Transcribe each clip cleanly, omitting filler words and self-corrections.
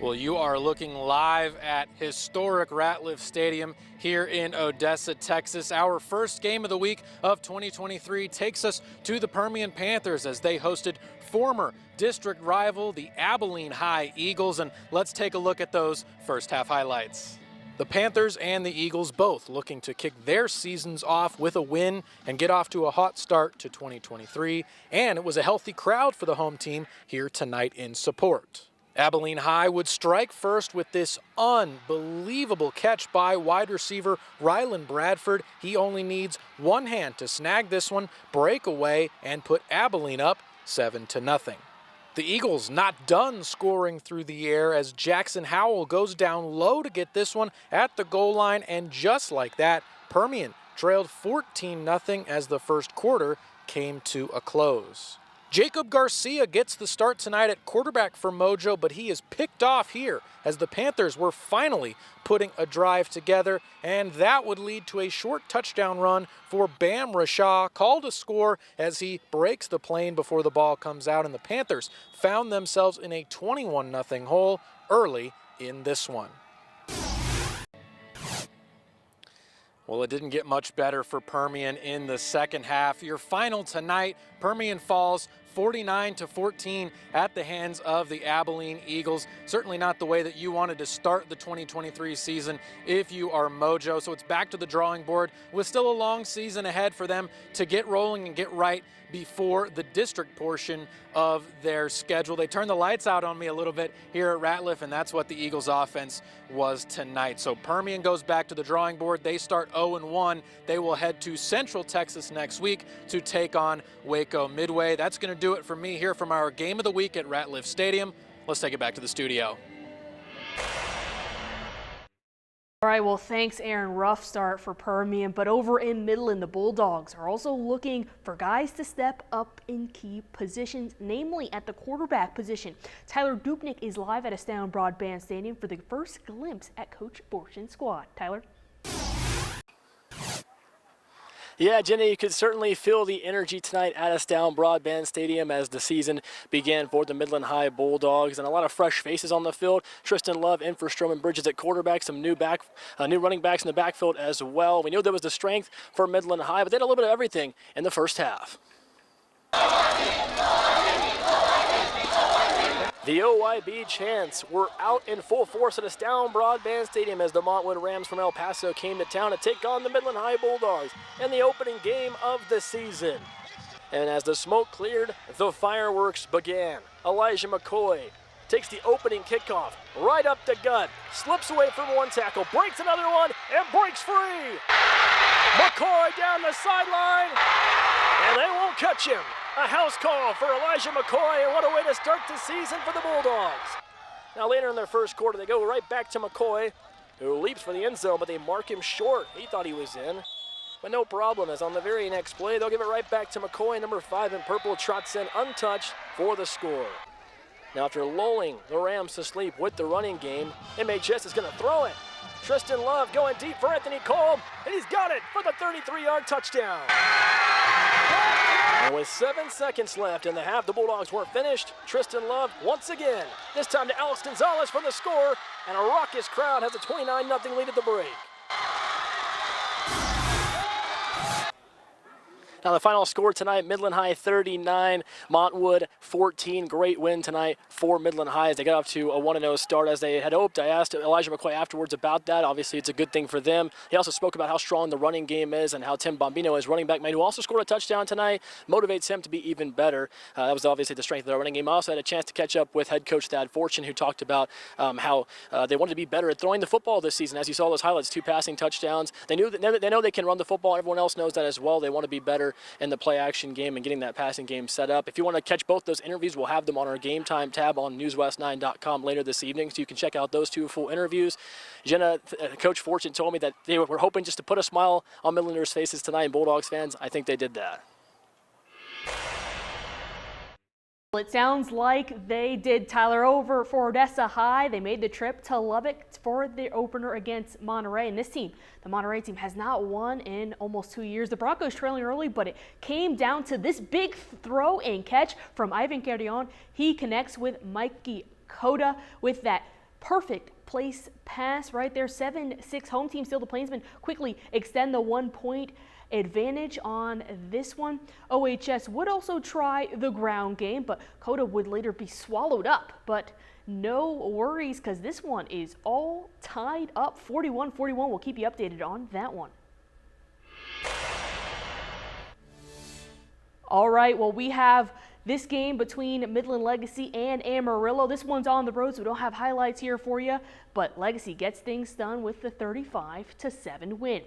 Well, you are looking live at historic Ratliff Stadium here in Odessa, Texas. Our first game of the week of 2023 takes us to the Permian Panthers as they hosted former district rival, the Abilene High Eagles. And let's take a look at those first half highlights. The Panthers and the Eagles both looking to kick their seasons off with a win and get off to a hot start to 2023. And it was a healthy crowd for the home team here tonight in support. Abilene High would strike first with this unbelievable catch by wide receiver Rylan Bradford. He only needs one hand to snag this one, break away, and put Abilene up 7-0. The Eagles not done scoring through the air as Jackson Howell goes down low to get this one at the goal line, and just like that, Permian trailed 14-0 as the first quarter came to a close. Jacob Garcia gets the start tonight at quarterback for Mojo, but he is picked off here as the Panthers were finally putting a drive together, and that would lead to a short touchdown run for Bam Rashaw, called a score as he breaks the plane before the ball comes out, and the Panthers found themselves in a 21-0 hole early in this one. Well, it didn't get much better for Permian in the second half. Your final tonight, Permian falls 49-14 at the hands of the Abilene Eagles. Certainly not the way that you wanted to start the 2023 season if you are Mojo. So it's back to the drawing board with still a long season ahead for them to get rolling and get right before the district portion of their schedule. They turned the lights out on me a little bit here at Ratliff, and that's what the Eagles offense was tonight. So Permian goes back to the drawing board. They start 0-1. They will head to Central Texas next week to take on Waco Midway. That's going to do it for me here from our game of the week at Ratliff Stadium. Let's take it back to the studio. All right, well, thanks, Aaron. Rough start for Permian, but over in Midland, the Bulldogs are also looking for guys to step up in key positions, namely at the quarterback position. Tyler Dupnick is live at Astound Broadband Stadium for the first glimpse at Coach Borchen's squad. Tyler? Yeah, Jenny, you could certainly feel the energy tonight at Astound Broadband Stadium as the season began for the Midland High Bulldogs, and a lot of fresh faces on the field. Tristan Love in for Stroman Bridges at quarterback, some new running backs in the backfield as well. We knew there was the strength for Midland High, but they had a little bit of everything in the first half. The OYB chants were out in full force at Astound Broadband Stadium as the Montwood Rams from El Paso came to town to take on the Midland High Bulldogs in the opening game of the season. And as the smoke cleared, the fireworks began. Elijah McCoy takes the opening kickoff right up the gut, slips away from one tackle, breaks another one, and breaks free. McCoy down the sideline, and they won't catch him. A house call for Elijah McCoy, and what a way to start the season for the Bulldogs. Now later in their first quarter, they go right back to McCoy, who leaps for the end zone, but they mark him short. He thought he was in, but no problem, as on the very next play, they'll give it right back to McCoy. Number 5 in purple trots in untouched for the score. Now after lulling the Rams to sleep with the running game, MHS is going to throw it. Tristan Love going deep for Anthony Kolb, and he's got it for the 33-yard touchdown. And with 7 seconds left in the half, the Bulldogs weren't finished. Tristan Love once again, this time to Alex Gonzalez for the score, and a raucous crowd has a 29-0 lead at the break. Now the final score tonight, Midland High 39, Montwood 14. Great win tonight for Midland High as they got off to a 1-0 start as they had hoped. I asked Elijah McCoy afterwards about that. Obviously it's a good thing for them. He also spoke about how strong the running game is and how Tim Bombino, his running back mate, who also scored a touchdown tonight, motivates him to be even better. That was obviously the strength of their running game. I also had a chance to catch up with head coach Thad Fortune, who talked about how they wanted to be better at throwing the football this season. As you saw those highlights, 2 passing touchdowns. They know they can run the football. Everyone else knows that as well. They want to be better in the play action game and getting that passing game set up. If you want to catch both those interviews, we'll have them on our Game Time tab on newswest9.com later this evening, so you can check out those 2 full interviews. Jenna, Coach Fortune told me that they were hoping just to put a smile on Midlanders' faces tonight, and Bulldogs fans, I think they did that. Well, it sounds like they did. Tyler, over for Odessa High. They made the trip to Lubbock for the opener against Monterey. And this team, the Monterey team, has not won in almost 2 years. The Broncos trailing early, but it came down to this big throw and catch from Ivan Carrion. He connects with Mikey Coda with that Perfect place pass right there. 7-6 home team. Still the Plainsmen quickly extend the 1-point advantage on this one. OHS would also try the ground game, but Coda would later be swallowed up. But no worries, because this one is all tied up 41-41. We'll keep you updated on that one. All right, well, we have this game between Midland Legacy and Amarillo. This one's on the road, so we don't have highlights here for you, but Legacy gets things done with the 35-7 win.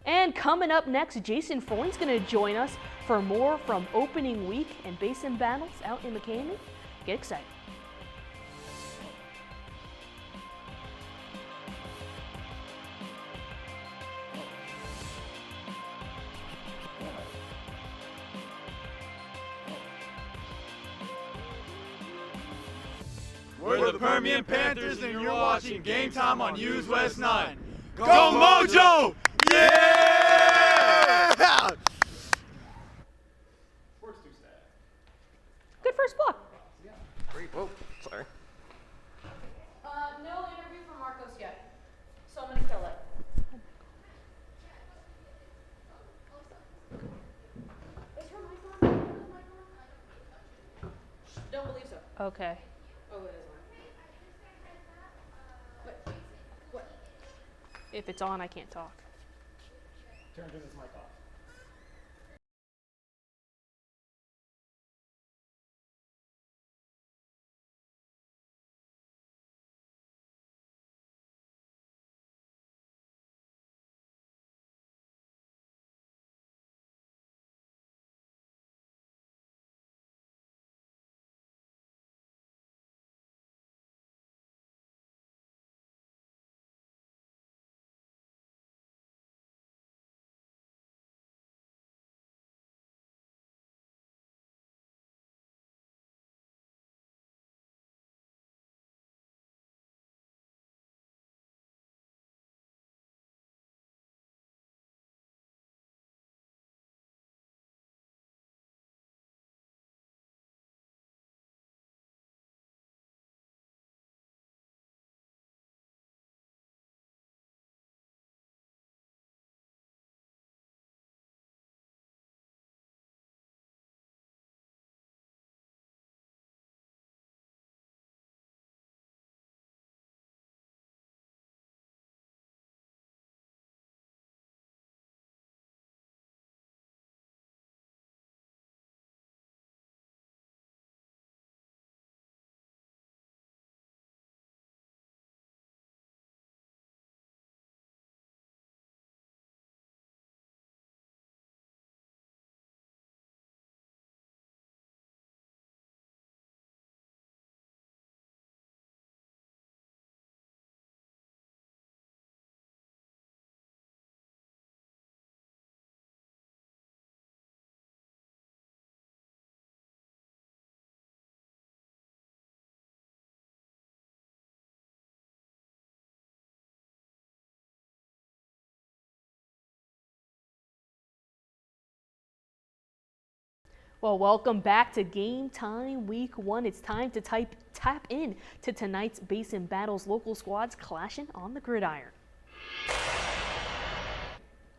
And coming up next, Jason Freund's going to join us for more from opening week and Basin battles out in McCamey. Get excited. We're the Permian Panthers, and you're watching Game Time on News West 9. Go Mojo! Yeah! Good first block. Great. Whoa, sorry. No interview for Marcos yet, so I'm going to kill it. Is her mic on? Don't believe so. Okay. Oh, it is on. What? If it's on, I can't talk. Turn this mic off. Well, welcome back to Game Time Week 1. It's time to tap in to tonight's Basin battles. Local squads clashing on the gridiron.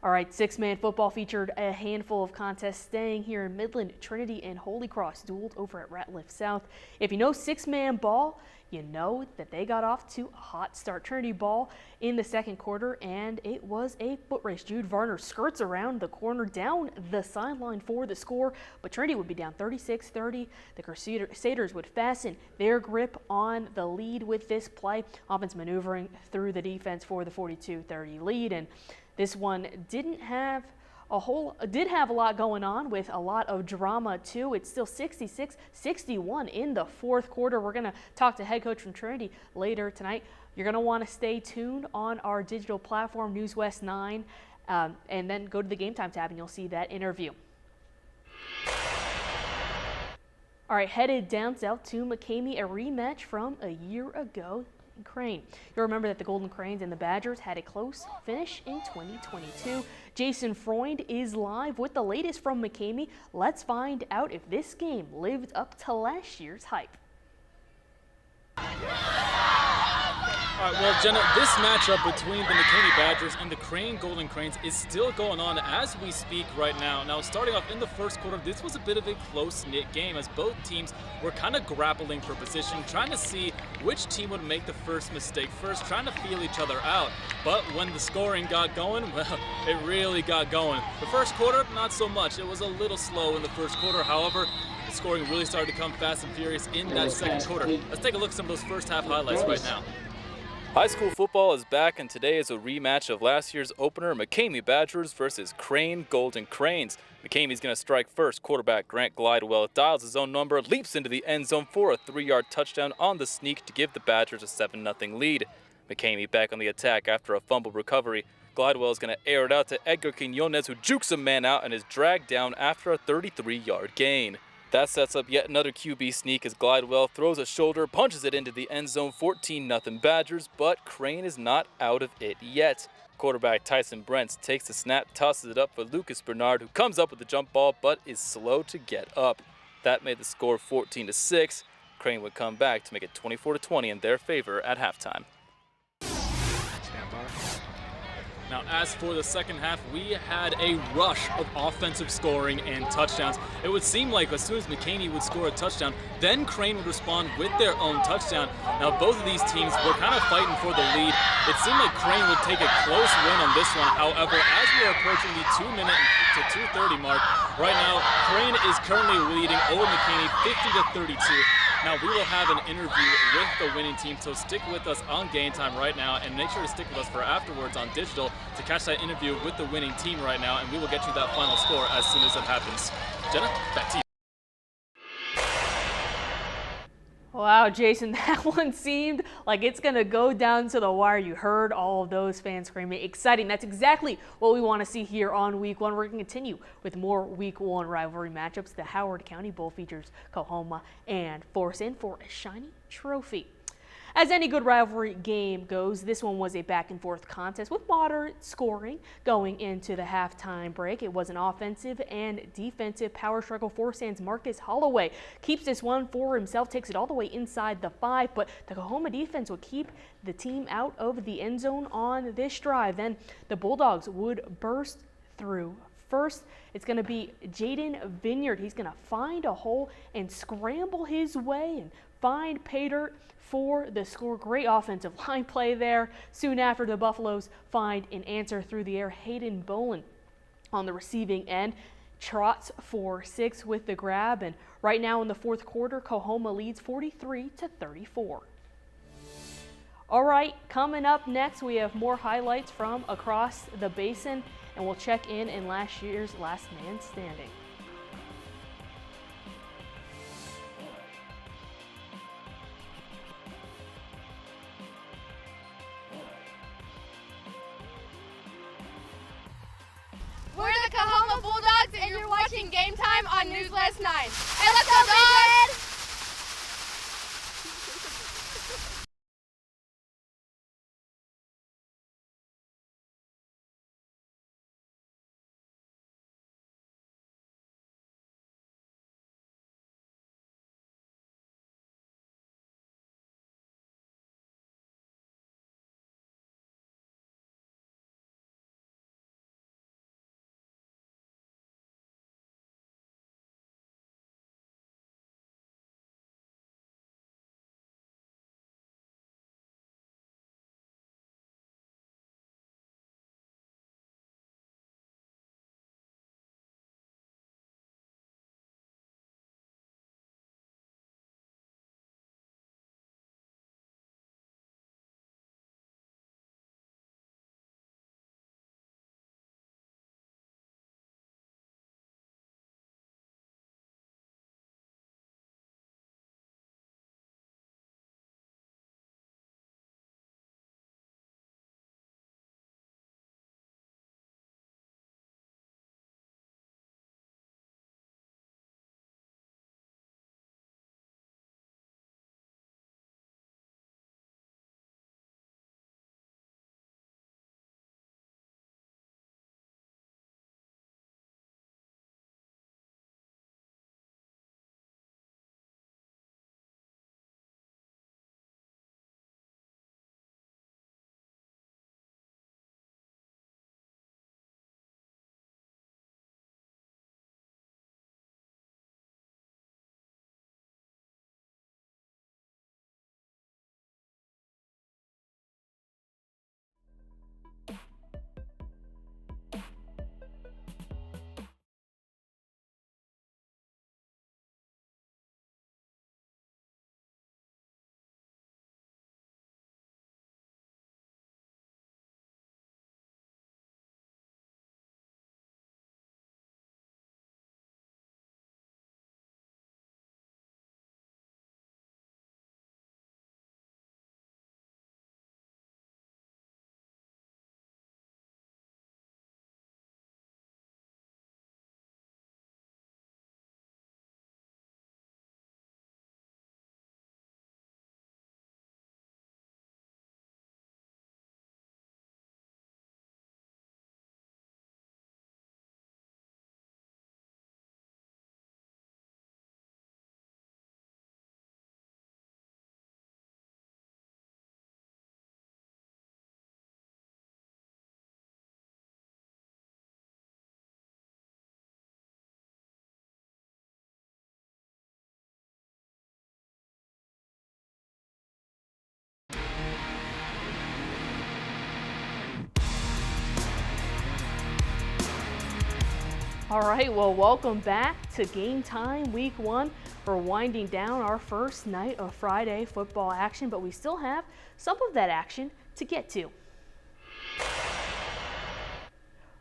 All right, six-man football featured a handful of contests staying here in Midland. Trinity and Holy Cross dueled over at Ratliff South. If you know six-man ball, you know that they got off to a hot start. Trinity ball in the second quarter, and it was a foot race. Jude Varner skirts around the corner down the sideline for the score, but Trinity would be down 36-30. The Crusaders would fasten their grip on the lead with this play. Offense maneuvering through the defense for the 42-30 lead, and this one did have a lot going on with a lot of drama too. It's still 66-61 in the fourth quarter. We're going to talk to head coach from Trinity later tonight. You're going to want to stay tuned on our digital platform, News West 9, and then go to the Game Time tab and you'll see that interview. All right, headed down south to McCamey, a rematch from a year ago. Crane. You'll remember that the Golden Cranes and the Badgers had a close finish in 2022. Jason Freund is live with the latest from McCamey. Let's find out if this game lived up to last year's hype. All right, well, Jenna, this matchup between the McCamey Badgers and the Crane Golden Cranes is still going on as we speak right now. Now, starting off in the first quarter, this was a bit of a close-knit game as both teams were kind of grappling for position, trying to see which team would make the first mistake first, trying to feel each other out. But when the scoring got going, well, it really got going. The first quarter, not so much. It was a little slow in the first quarter. However, the scoring really started to come fast and furious in that second quarter. Let's take a look at some of those first half highlights right now. High school football is back, and today is a rematch of last year's opener, McCamey Badgers versus Crane Golden Cranes. McCamey's going to strike first. Quarterback Grant Glidewell dials his own number, leaps into the end zone for a 3-yard touchdown on the sneak to give the Badgers a 7-0 lead. McCamey back on the attack after a fumble recovery. Glidewell is going to air it out to Edgar Quinones, who jukes a man out and is dragged down after a 33-yard gain. That sets up yet another QB sneak as Glidewell throws a shoulder, punches it into the end zone, 14-0 Badgers, but Crane is not out of it yet. Quarterback Tyson Brents takes the snap, tosses it up for Lucas Bernard, who comes up with the jump ball but is slow to get up. That made the score 14-6. Crane would come back to make it 24-20 in their favor at halftime. Now, as for the second half, we had a rush of offensive scoring and touchdowns. It would seem like as soon as McCamey would score a touchdown, then Crane would respond with their own touchdown. Now, both of these teams were kind of fighting for the lead. It seemed like Crane would take a close win on this one. However, as we are approaching the 2-minute to 2:30 mark, right now, Crane is currently leading over McCamey 50-32. Now, we will have an interview with the winning team, so stick with us on Gametime right now, and make sure to stick with us for afterwards on digital to catch that interview with the winning team right now, and we will get you that final score as soon as it happens. Jenna, back to you. Wow, Jason, that one seemed like it's going to go down to the wire. You heard all of those fans screaming. Exciting. That's exactly what we want to see here on Week 1. We're going to continue with more Week 1 rivalry matchups. The Howard County Bowl features Coahoma and Force in for a shiny trophy. As any good rivalry game goes, this one was a back-and-forth contest with moderate scoring going into the halftime break. It was an offensive and defensive power struggle. Forsan's Marcus Holloway keeps this one for himself, takes it all the way inside the 5, but the Coahoma defense would keep the team out of the end zone on this drive. Then the Bulldogs would burst through. First, it's going to be Jaden Vineyard. He's going to find a hole and scramble his way and find pay dirt for the score. Great offensive line play there. Soon after, the Buffaloes find an answer through the air. Hayden Bolin on the receiving end trots for 6 with the grab. And right now in the fourth quarter, Coahoma leads 43-34. All right, coming up next, we have more highlights from across the basin, and we'll check in last year's Last Man Standing. We're the Coahoma Bulldogs, and you're watching Gametime on News West 9. Hey, let's go, Dogs! All right, well, welcome back to Game Time Week 1. We're winding down our first night of Friday football action, but we still have some of that action to get to.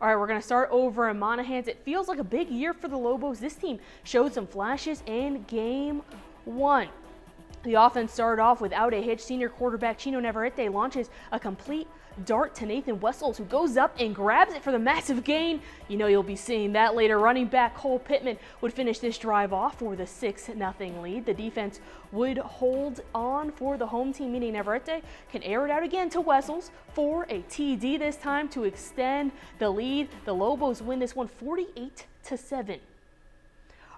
All right, we're going to start over in Monahans. It feels like a big year for the Lobos. This team showed some flashes in Game 1. The offense started off without a hitch. Senior quarterback Chino Navarrete launches a complete dart to Nathan Wessels, who goes up and grabs it for the massive gain. You know you'll be seeing that later. Running back Cole Pittman would finish this drive off for the 6-0 lead. The defense would hold on for the home team, meaning Navarrete can air it out again to Wessels for a TD this time to extend the lead. The Lobos win this one 48-7.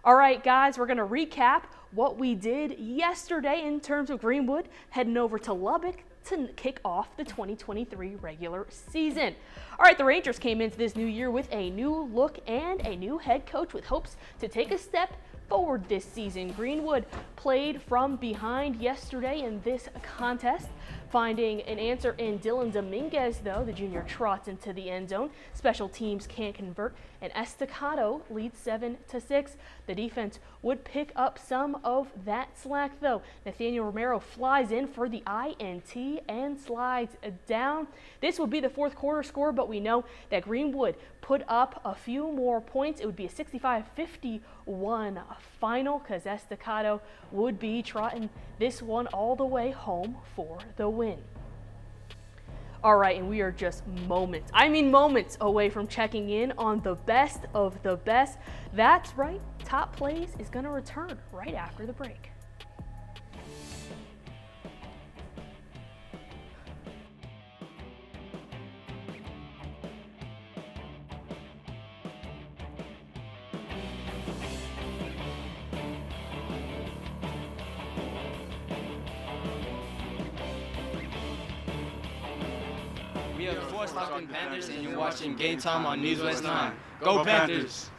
All right, guys, we're going to recap what we did yesterday in terms of Greenwood, heading over to Lubbock to kick off the 2023 regular season. All right, the Rangers came into this new year with a new look and a new head coach with hopes to take a step forward this season. Greenwood played from behind yesterday in this contest, finding an answer in Dylan Dominguez, though. The junior trots into the end zone. Special teams can't convert, and Estacado leads 7-6. The defense would pick up some of that slack, though. Nathaniel Romero flies in for the INT and slides down. This would be the fourth quarter score, but we know that Greenwood put up a few more points. It would be a 65-51 final, because Estacado would be trotting this one all the way home for the win. All right, and we are just moments away from checking in on the best of the best. That's right, Top Plays is going to return right after the break. We are the Force-Talking Panthers, and you're watching Game Time on News West 9. Go Panthers!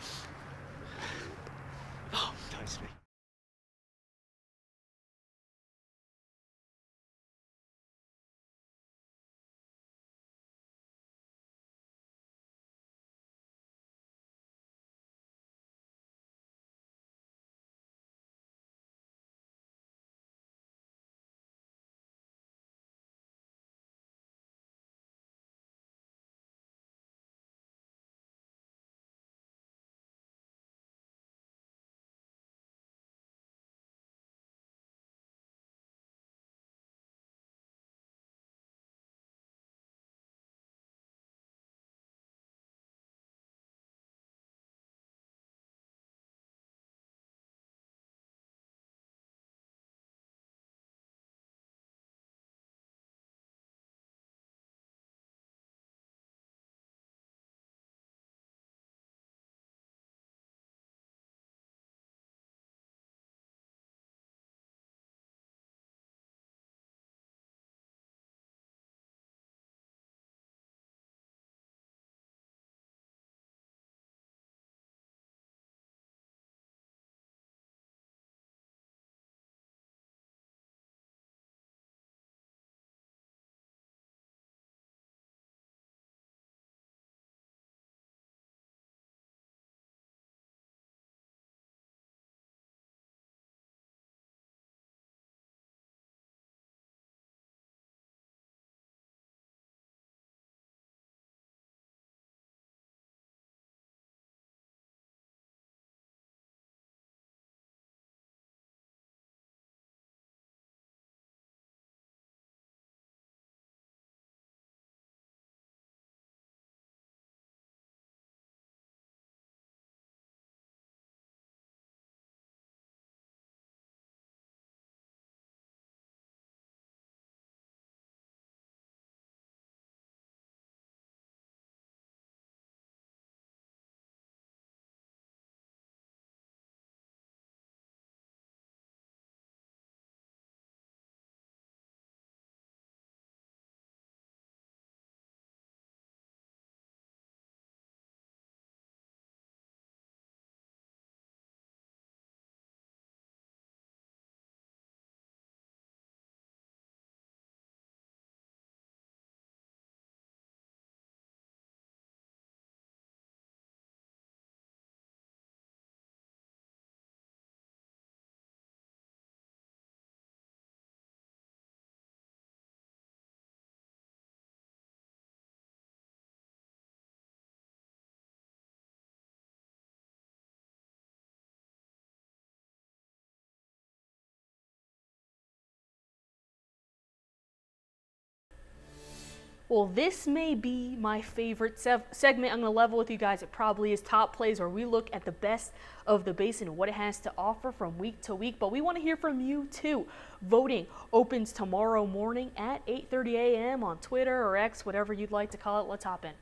Well, this may be my favorite segment. I'm going to level with you guys. It probably is Top Plays, where we look at the best of the basin and what it has to offer from week to week. But we want to hear from you too. Voting opens tomorrow morning at 8:30 a.m. on Twitter or X, whatever you'd like to call it. Let's hop in.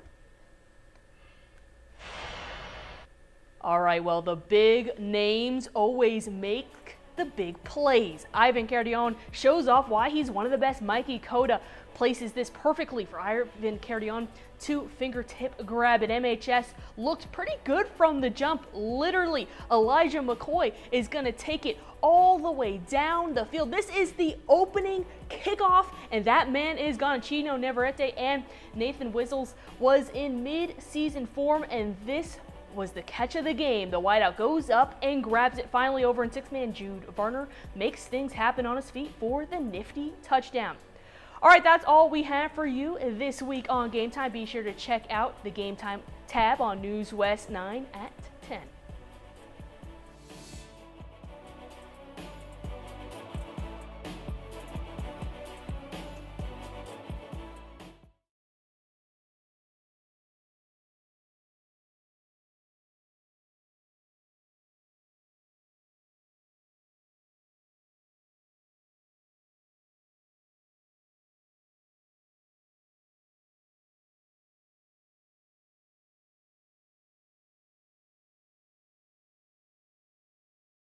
All right, well, the big names always make the big plays. Ivan Cardion shows off why he's one of the best. Mikey Cota places this perfectly for Ivan Cardion to fingertip grab at MHS. Looked pretty good from the jump. Literally, Elijah McCoy is going to take it all the way down the field. This is the opening kickoff, and that man is gone. Chino Neverete and Nathan Whistles was in mid-season form, and this was the catch of the game. The wideout goes up and grabs it finally over, and six-man Jude Varner makes things happen on his feet for the nifty touchdown. All right, that's all we have for you this week on Game Time. Be sure to check out the Game Time tab on News West 9 at 10.